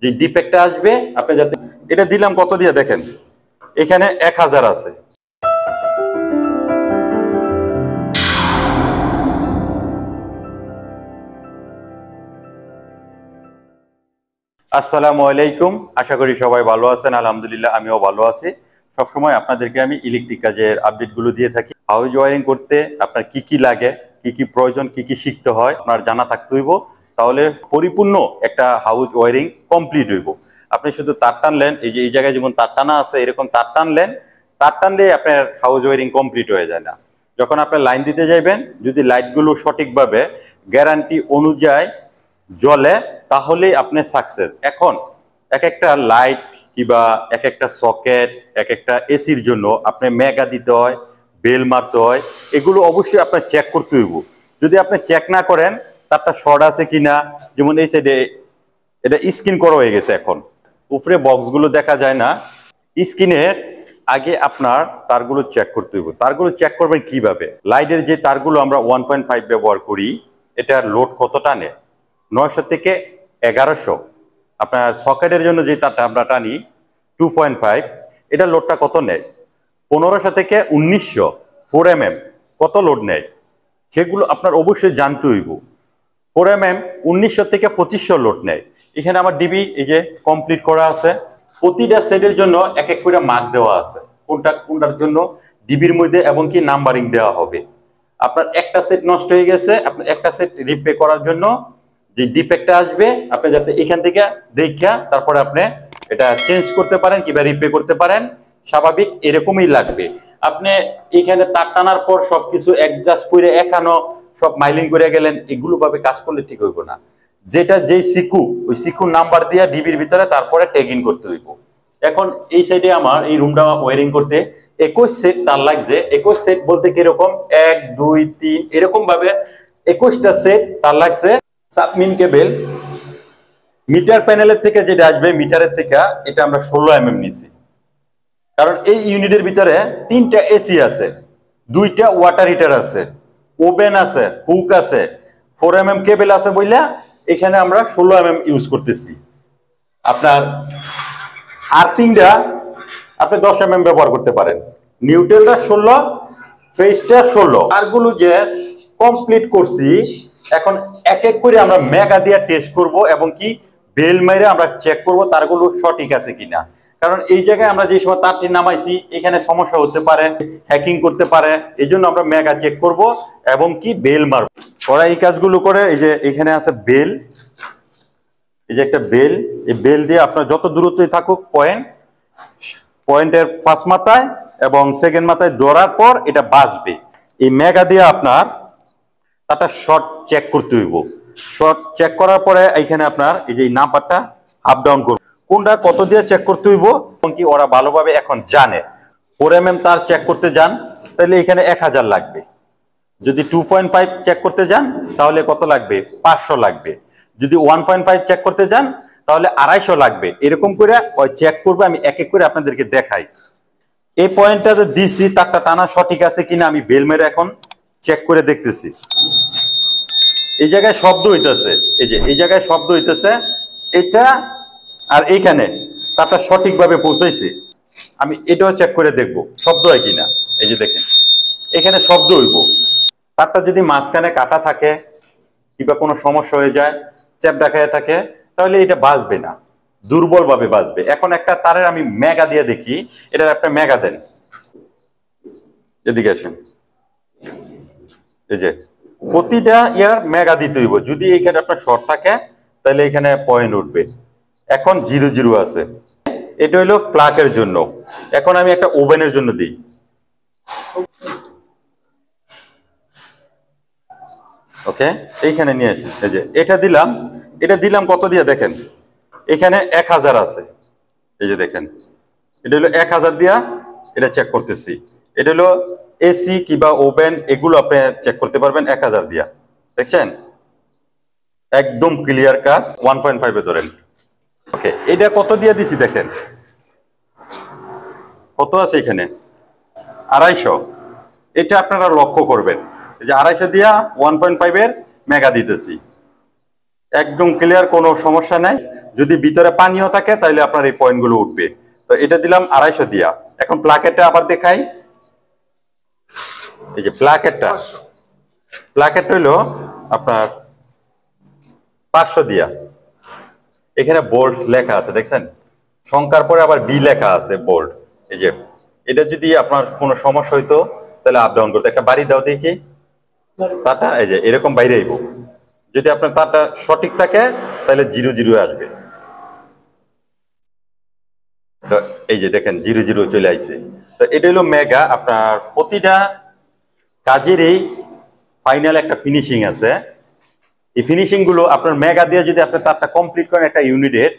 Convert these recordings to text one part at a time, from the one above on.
যে ডিফেক্টটা আসবে আপনি যাতে এটা দিলাম কত দিয়ে দেখেন এখানে 1000 আছে। আসসালামু আলাইকুম, আশা করি সবাই ভালো আছেন। আলহামদুলিল্লাহ আমিও ভালো আছি। সবসময় আপনাদেরকে আমি ইলেকট্রিক কাজের আপডেটগুলো দিয়ে থাকি। হাউস ওয়ারিং করতে আপনার কি কি লাগে, কি কি প্রয়োজন, কি কি শিখতে হয় আপনার জানা থাকতে হইব, তাহলে পরিপূর্ণ একটা হাউস ওয়ারিং কমপ্লিট হইব। আপনি শুধু তার টানলেন, এই যে এই জায়গায় যেমন তার টানা আছে এরকম তার টানলেন, তার টানলে আপনার হাউস ওয়ারিং কমপ্লিট হয়ে যায় না। যখন আপনার লাইন দিতে যাইবেন, যদি লাইটগুলো সঠিকভাবে গ্যারান্টি অনুযায়ী জ্বলে তাহলেই আপনি সাকসেস। এখন এক একটা লাইট কিংবা এক একটা সকেট, এক একটা এসির জন্য আপনি মেগা দিতে হয়, বেল মারতে হয়, এগুলো অবশ্যই আপনার চেক করতে হইব। যদি আপনি চেক না করেন তারটা শর্ট আছে কিনা, যেমন এই সাইডে এটা স্ক্রিন করা হয়ে গেছে, এখন উপরে বক্সগুলো দেখা যায় না। স্ক্রিনের আগে আপনার তারগুলো চেক করতে হইব। তারগুলো চেক করবেন কিভাবে? লাইটের যে তারগুলো আমরা 1.5 ব্যবহার করি, এটার লোড কত টানে? 900 থেকে 1100। আপনার সকেটের জন্য যে তারটা আমরা টানি 2.5, এটা লোডটা কত নেয়? 1500 থেকে 1900। 4mm কত লোড নেয় সেগুলো আপনার অবশ্যই জানতে হইব। 4mm 1900 থেকে 2500 লোড নেয়। এখানে আমার ডিবি এই যে কমপ্লিট করা আছে, প্রতিটা সেটের জন্য এক এক করে মার্ক দেওয়া আছে, কোনটার জন্য ডিবির মধ্যে, এবং কি নাম্বারিং দেওয়া হবে। আপনার একটা সেট নষ্ট হয়ে গেছে, আপনার একটা সেট রিপেয়ার করার জন্য যে ডিফেক্টটা আসবে আপনি যাতে এখান থেকে দেখা তারপরে আপনি এটা চেঞ্জ করতে পারেন কিংবা রিপেয়ার করতে পারেন, স্বাভাবিক এরকমই লাগবে। আপনি এখানে তার টানার পর সবকিছু অ্যাডজাস্ট করে এখানো সব মাইলিং করে গেলেন, এগুলো ভাবে কাজ করলে ঠিক হইব না। যেটা যেই সিকু, ওই সিকু নাম্বার দিয়ে ডিবির ভিতরে তারপরে ট্যাগ ইন করতে হইব। এখন এই সাইডে আমার এই রুমটা ওয়ারিং করতে 21 সেট তার লাগছে। 21 সেট বলতে কিরকম, 1 2 3 এরকম ভাবে 21টা সেট তার লাগছে। সাবমিন কেবল মিটার প্যানেলের থেকে যেটা আসবে, মিটারের থেকে এটা আমরা 16mm নিছি, কারণ এই ইউনিটের ভিতরে 3টা এসি আছে, 2টা ওয়াটার হিটার আছে, ওভেন আছে, হুক আছে, 4mm কেবল আছে বইলা এখানে আমরা 16mm ইউজ করতেছি। আপনার আর্থিংটা আপনি 10mm ব্যবহার করতে পারেন। নিউট্রালটা 16, ফেসটা 16। আরগুলো যে কমপ্লিট করছি, এখন এক এক করে আমরা মেগা দিয়ে টেস্ট করব এবং কি বেল মাইরে আমরা চেক করব তারগুলো সঠিক আছে কিনা। কারণ এই জায়গায় আমরা যে সময় তারটি নামাইছি এখানে সমস্যা হতে পারে, হ্যাকিং করতে পারে, এই জন্য আমরা মেগা চেক করব এবং কি বেল মারব। ওরা এই কাজগুলো করে। এই যে এখানে আছে বেল, এই যে একটা বেল, এই বেল দিয়ে আপনার যত দূরত্বই থাকুক পয়েন্টের ফার্স্ট মাথায় এবং সেকেন্ড মাথায় ধরার পর এটা বাজবে। এই মেগা দিয়ে আপনার তারটা শর্ট চেক করতে হইব। শর্ট চেক করার পরে এখানে আপনার এই যে নাম্বারটা আপ ডাউন করব, কোনটা কত দিয়ে চেক করতে হইব এবং কি ওরা ভালোভাবে এখন জানে। 4mm তার চেক করতে যান তাহলে এখানে 1000 লাগবে। যদি 2.5 চেক করতে যান তাহলে কত লাগবে? 500 লাগবে। যদি 1.5 চেক করতে যান তাহলে 250 লাগবে। এরকম করে ওই চেক করবে। আমি এক এক করে আপনাদেরকে দেখাই। এই পয়েন্টটা যে দিছি তারটা টানা সঠিক আছে কিনা আমি বেল মেরে এখন চেক করে দেখতেছি। এই জায়গায় শব্দ হইতেছে, এই যে এই জায়গায় শব্দ হইতেছে, এটা আর এইখানে তারটা সঠিকভাবে পৌঁছাইছে। আমি এটাও চেক করে দেখব শব্দ হয় কিনা। এই যে দেখেন এখানে শব্দ হইব। তারটা যদি মাঝখানে কাটা থাকে কিংবা কোনো সমস্যা হয়ে যায়, চ্যাপ দেখায় থাকে, তাহলে এটা বাজবে না, দুর্বল ভাবে বাজবে। এখন একটা তারের আমি মেগা দিয়ে দেখি, এটার একটা মেগা দেন, এদিকে আসেন। এই যে প্রতিটা ইয়ার মেগা দিতে হইব। যদি এখানে আপনার শর্ট থাকে তাহলে এখানে পয়েন্ট উঠবে। এখন 00 আছে, এটা হইলো প্লাগের জন্য। এখন আমি একটা ওভেনের জন্য দিই। ওকে, এইখানে নিয়ে আসি। এই যে এটা দিলাম কত দিয়ে দেখেন এখানে 1000 আছে। এই যে দেখেন এটা হলো 1000 দিয়া এটা চেক করতেছি। এটা হলো এসি কিংবা ওভেন, এগুলো আপনি চেক করতে পারবেন 1000 দিয়া। দেখছেন একদম ক্লিয়ার কাজ। 1.5 এ ধরেন। ওকে, এটা কত দিয়ে দিছি দেখেন কত আছে এখানে 250। এটা আপনারা লক্ষ্য করবেন, এই যে 250 দিয়া 1.5 এর মেগা দিতেছি। একদম ক্লিয়ার, কোনো সমস্যা নাই। যদি ভিতরে পানিও থাকে তাহলে আপনার এই পয়েন্টগুলো উঠবে। তো এটা দিলাম 250 দিয়া। এখন প্লাকেটটা আবার দেখাই। এই যে প্লাকেট হইলো আপনার 500 দিয়া। এখানে বোল্ড লেখা আছে, দেখছেন? সংখ্যার পরে আবার বি লেখা আছে বোল্ড। এই যে এটা যদি আপনার কোনো সমস্যা হইতো তাহলে আপ ডাউন করতে একটা বাড়ি দাও দেখি তারটা। এই যে এরকম বাইরে আইব। যদি আপনার তারটা সঠিক থাকে তাহলে 00 আসবে। তো এই যে দেখেন 00 চলে আইছে। তো এটা হলো মেগা। আপনার প্রতিটা কাজেরই ফাইনাল একটা ফিনিশিং আছে। এই ফিনিশিং গুলো আপনার মেগা দিয়ে যদি আপনি তারটা কমপ্লিট করেন একটা ইউনিটের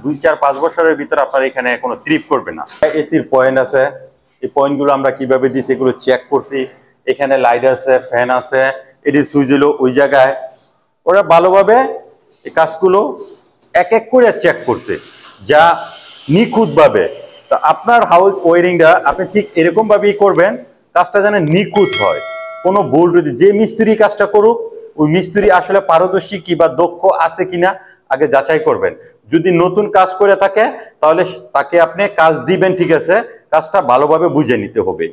2-4-5 বছরের ভিতরে আপনার এখানে কোনো ট্রিপ করবে না। এসির পয়েন্ট আছে, এই পয়েন্টগুলো আমরা কিভাবে দিছি এগুলো চেক করছি। এখানে লাইট আছে, ফ্যান আছে, এটির সুইচ হলো ওই জায়গায়। ওরা ভালোভাবে এই কাজগুলো এক এক করে চেক করছে, যা নিখুঁতভাবে। তো আপনার হাউস ওয়ারিংটা আপনি ঠিক এরকম ভাবেই করবেন, কাজটা যেন নিখুঁত হয়। কোনো ভুল যদি, যে মিস্ত্রি কাজটা করুক ওই মিস্ত্রি আসলে পারদর্শী কি বা দক্ষ আছে কিনা আগে যাচাই করবেন। যদি নতুন কাজ করে থাকে তাহলে তাকে আপনি কাজ দিবেন, ঠিক আছে, কাজটা ভালোভাবে বুঝে নিতে হবে।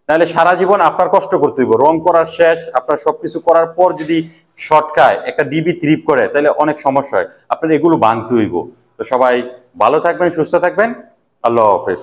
নাহলে সারা জীবন আপনার কষ্ট করতে হইব। রং করার শেষ, আপনার সবকিছু করার পর যদি শর্ট খায়, একটা ডিবি ট্রিপ করে, তাহলে অনেক সমস্যা হয়। আপনার এগুলো ভাঙতে হইব। তো সবাই ভালো থাকবেন, সুস্থ থাকবেন। আল্লাহ হাফেজ।